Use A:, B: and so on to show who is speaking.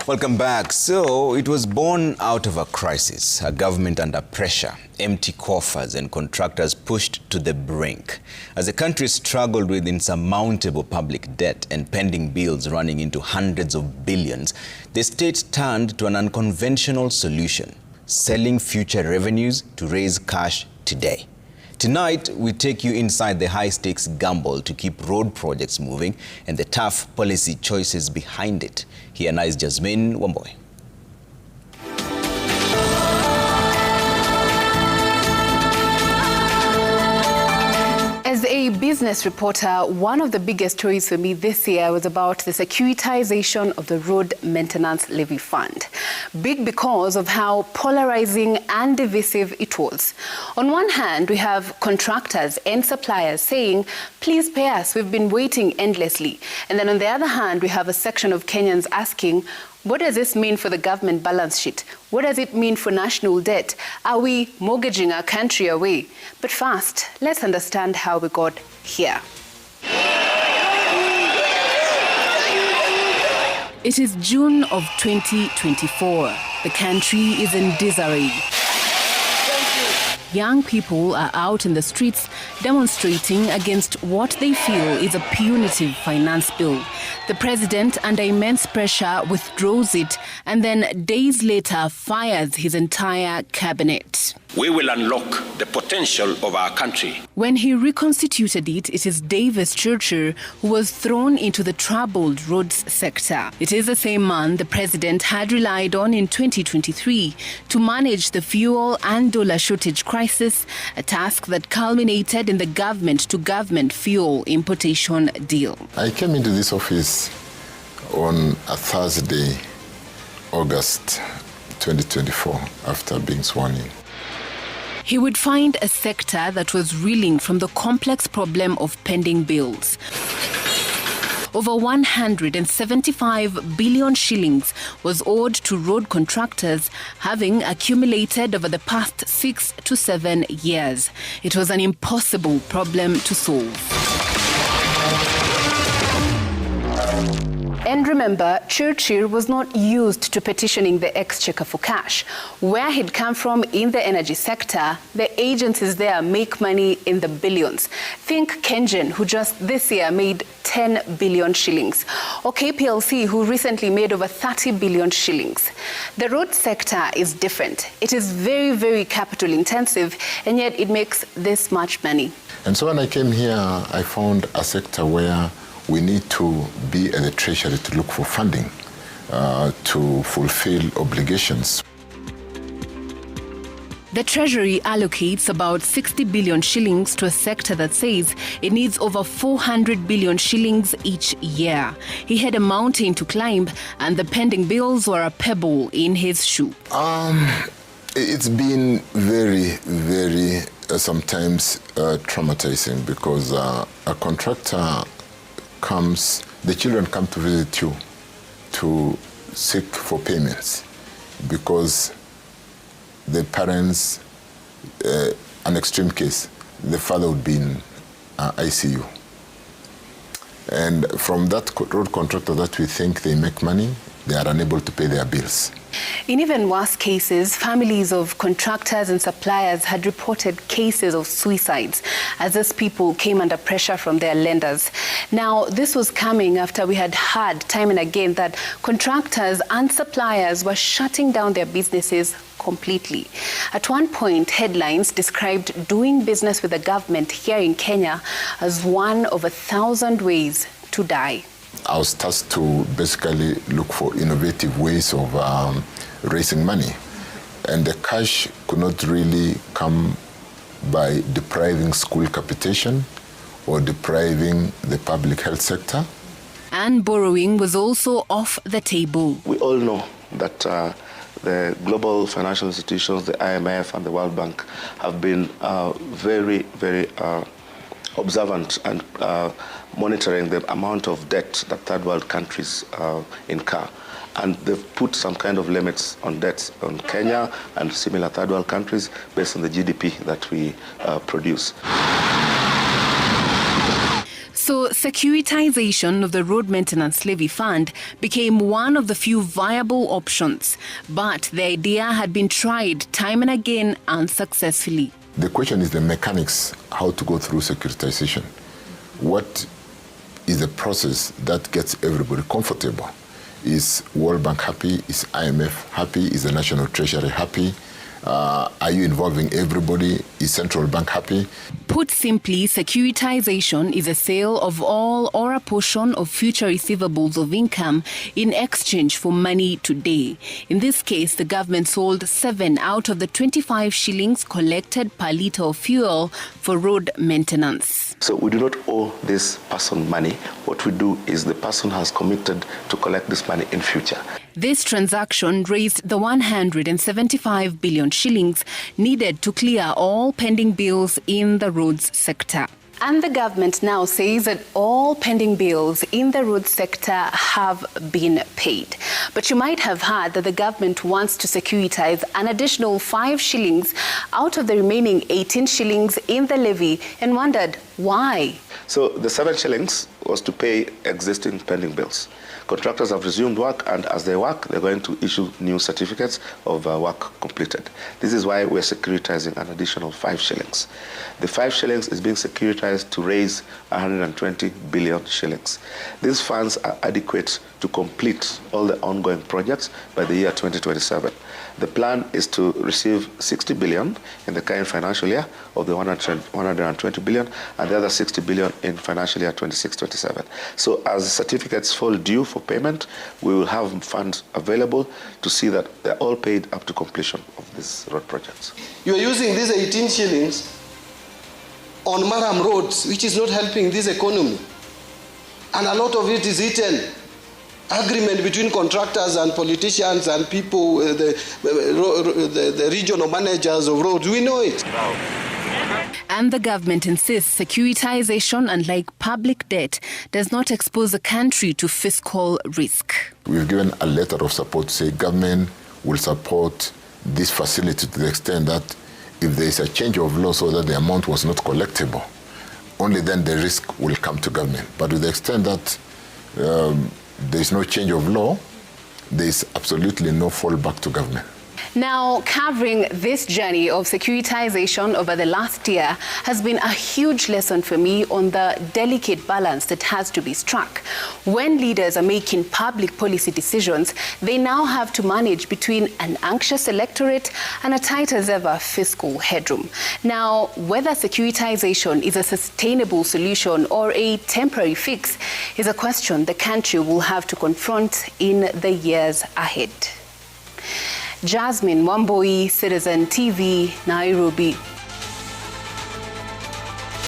A: Welcome back. So it was born out of a crisis, a government under pressure, empty coffers and contractors pushed to the brink. As the country struggled with insurmountable public debt and pending bills running into hundreds of billions, the state turned to an unconventional solution, selling future revenues to raise cash today. Tonight, we take you inside the high-stakes gamble to keep road projects moving and the tough policy choices behind it. Here now is Jasmine Wamboy.
B: As a business reporter, one of the biggest stories for me this year was about the securitization of the Road Maintenance Levy Fund. Big because of how polarizing and divisive it was. On one hand, we have contractors and suppliers saying, please pay us, we've been waiting endlessly. And then on the other hand, we have a section of Kenyans asking, what does this mean for the government balance sheet? What does it mean for national debt? Are we mortgaging our country away? But first, let's understand how we got here. It is June of 2024. The country is in disarray. Young people are out in the streets demonstrating against what they feel is a punitive finance bill. The president, under immense pressure, withdraws it and then days later fires his entire cabinet.
C: We will unlock the potential of our country.
B: When he reconstituted it, it is Davis Churchill who was thrown into the troubled roads sector. It is the same man the president had relied on in 2023 to manage the fuel and dollar shortage crisis, a task that culminated in the government-to-government fuel importation deal.
D: I came into this office on a Thursday, August 2024, after being sworn in.
B: He would find a sector that was reeling from the complex problem of pending bills. Over 175 billion shillings was owed to road contractors, having accumulated over the past 6 to 7 years. It was an impossible problem to solve. And remember, Churchill was not used to petitioning the exchequer for cash. Where he'd come from in the energy sector, the agencies there make money in the billions. Think KenGen, who just this year made 10 billion shillings, or KPLC, who recently made over 30 billion shillings. The road sector is different. It is very, very capital intensive, and yet it makes this much money.
D: And so when I came here, I found a sector where we need to be at the Treasury to look for funding to fulfill obligations.
B: The Treasury allocates about 60 billion shillings to a sector that says it needs over 400 billion shillings each year. He had a mountain to climb, and the pending bills were a pebble in his shoe.
D: It's been very, very sometimes traumatizing, because a contractor comes, the children come to visit you to seek for payments because the parents, an extreme case, the father would be in ICU. And from that road contractor that we think they make money, they are unable to pay their bills.
B: In even worse cases, families of contractors and suppliers had reported cases of suicides as these people came under pressure from their lenders. Now, this was coming after we had heard time and again that contractors and suppliers were shutting down their businesses completely. At one point, headlines described doing business with the government here in Kenya as one of 1,000 ways to die.
D: I was tasked to basically look for innovative ways of raising money. And the cash could not really come by depriving school capitation or depriving the public health sector.
B: And borrowing was also off the table.
E: We all know that the global financial institutions, the IMF and the World Bank, have been very, very observant and monitoring the amount of debt that third world countries incur. And they've put some kind of limits on debts on Kenya and similar third world countries based on the GDP that we produce.
B: So securitization of the Road Maintenance Levy Fund became one of the few viable options, but the idea had been tried time and again unsuccessfully.
D: The question is the mechanics, how to go through securitization. What is the process that gets everybody comfortable? Is World Bank happy? Is IMF happy? Is the National Treasury happy? Are you involving everybody? Is Central Bank happy?
B: Put simply, securitization is a sale of all or a portion of future receivables of income in exchange for money today. In this case, the government sold 7 out of the 25 shillings collected per litre of fuel for road maintenance.
E: So we do not owe this person money. What we do is the person has committed to collect this money in future.
B: This transaction raised the 175 billion shillings needed to clear all pending bills in the roads sector. And the government now says that all pending bills in the road sector have been paid. But you might have heard that the government wants to securitize an additional 5 shillings out of the remaining 18 shillings in the levy and wondered why.
E: So the 7 shillings was to pay existing pending bills. Contractors have resumed work, and as they work, they're going to issue new certificates of work completed. This is why we're securitizing an additional 5 shillings. The 5 shillings is being securitized to raise 120 billion shillings. These funds are adequate to complete all the ongoing projects by the year 2027. The plan is to receive 60 billion in the current financial year of the 120 billion, and the other 60 billion in financial year 26-27. So as certificates fall due for payment, we will have funds available to see that they're all paid up to completion of these road projects.
F: You are using these 18 shillings on Maram roads, which is not helping this economy. And a lot of it is eaten. Agreement between contractors and politicians and people, the regional managers of roads, we know it.
B: And the government insists securitization, unlike public debt, does not expose the country to fiscal risk.
D: We've given a letter of support to say government will support this facility to the extent that if there is a change of law so that the amount was not collectible, only then the risk will come to government. But to the extent that there is no change of law, there is absolutely no fallback to government.
B: Now, covering this journey of securitization over the last year has been a huge lesson for me on the delicate balance that has to be struck. When leaders are making public policy decisions, they now have to manage between an anxious electorate and a tight as ever fiscal headroom. Now, whether securitization is a sustainable solution or a temporary fix is a question the country will have to confront in the years ahead. Jasmine Wamboi, Citizen TV, Nairobi.